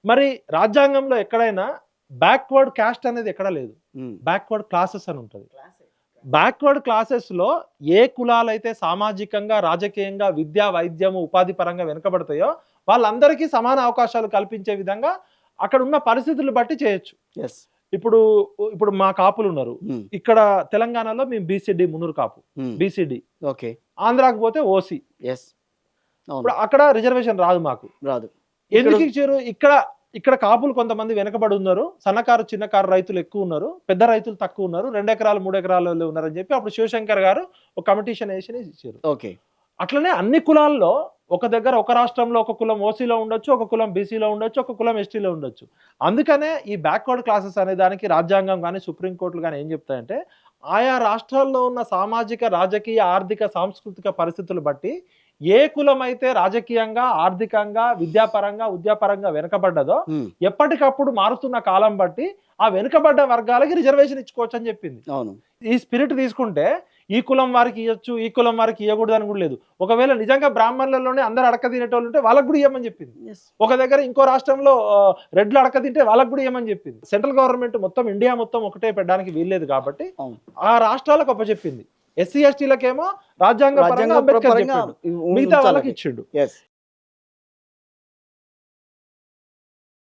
మరి రాజ్యాంగంలో ఎక్కడైనా బ్యాక్వర్డ్ క్యాస్ట్ అనేది ఎక్కడ లేదు. ఉమ్, బ్యాక్వర్డ్ క్లాసెస్ అని ఉంటుంది. బ్యాక్వర్డ్ క్లాసెస్ లో ఏ కులాలైతే సామాజికంగా, రాజకీయంగా, విద్యా, వైద్యము, ఉపాధి పరంగా వెనుకబడతాయో వాళ్ళందరికీ సమాన అవకాశాలు కల్పించే విధంగా అక్కడ ఉన్న పరిస్థితులు బట్టి చేయొచ్చు. yes, ఇప్పుడు ఇప్పుడు మా కాపులు ఉన్నారు. ఉమ్, ఇక్కడ తెలంగాణలో మేము బీసీడీ, మున్నూరు కాపు, ఉమ్, బీసీడీ. ఓకే, ఆంధ్రాకి పోతే ఓసీ. ఎస్, అవును, ఇప్పుడు అక్కడ రిజర్వేషన్ రాదు మాకు. రాదు. ఎందుకు ఇచ్చారు? ఇక్కడ ఇక్కడ కాపులు కొంతమంది వెనకబడి ఉన్నారు, సన్నకారు చిన్నకారు రైతులు ఎక్కువ ఉన్నారు, పెద్ద రైతులు తక్కువ ఉన్నారు, 2 ఎకరాలు 3 ఎకరాలు ఉన్నారని చెప్పి అప్పుడు శివశంకర్ గారు ఒక కమిటీషన్ వేసి ఇచ్చారు. ఓకే, అట్లనే అన్ని కులాల్లో ఒక దగ్గర ఒక రాష్ట్రంలో ఒక కులం ఓసీలో ఉండొచ్చు, ఒక కులం బీసీలో ఉండొచ్చు, ఒక కులం ఎస్టీలో ఉండొచ్చు. అందుకనే ఈ బ్యాక్వర్డ్ క్లాసెస్ అనే దానికి రాజ్యాంగం కానీ సుప్రీంకోర్టులు కానీ ఏం చెప్తాయంటే ఆయా రాష్ట్రాల్లో ఉన్న సామాజిక, రాజకీయ, ఆర్థిక, సాంస్కృతిక పరిస్థితులు బట్టి ఏ కులం అయితే రాజకీయంగా, ఆర్థికంగా, విద్యాపరంగా, ఉద్యాపరంగా వెనుకబడ్డదో ఉమ్, ఎప్పటికప్పుడు మారుతున్న కాలం బట్టి ఆ వెనుకబడ్డ వర్గాలకి రిజర్వేషన్ ఇచ్చుకోవచ్చు అని చెప్పింది. అవును, ఈ స్పిరిట్ తీసుకుంటే ఈ కులం వారికి ఇవ్వచ్చు, ఈ కులం వారికి ఇవ్వకూడదు అని కూడా లేదు. ఒకవేళ నిజంగా బ్రాహ్మణులలోనే అందరు అడక తినేటోళ్ళు ఉంటే వాళ్ళకు కూడా ఇవ్వమని చెప్పింది. yes, ఒక దగ్గర ఇంకో రాష్ట్రంలో రెడ్లు అడక తింటే వాళ్ళకు కూడా ఇవ్వమని చెప్పింది. సెంట్రల్ గవర్నమెంట్ మొత్తం ఇండియా మొత్తం ఒకటే పెట్టడానికి వీల్లేదు కాబట్టి అవును, ఆ రాష్ట్రాలకు అప్పచెప్పింది. ఎస్సీ ఎస్టీలకేమో రాజ్యాంగ పరంగా రాజ్యాంగ అంబేద్కర్ పరంగా చెప్పిండు, మిగతా వాళ్ళకి ఇచ్చిండు. yes,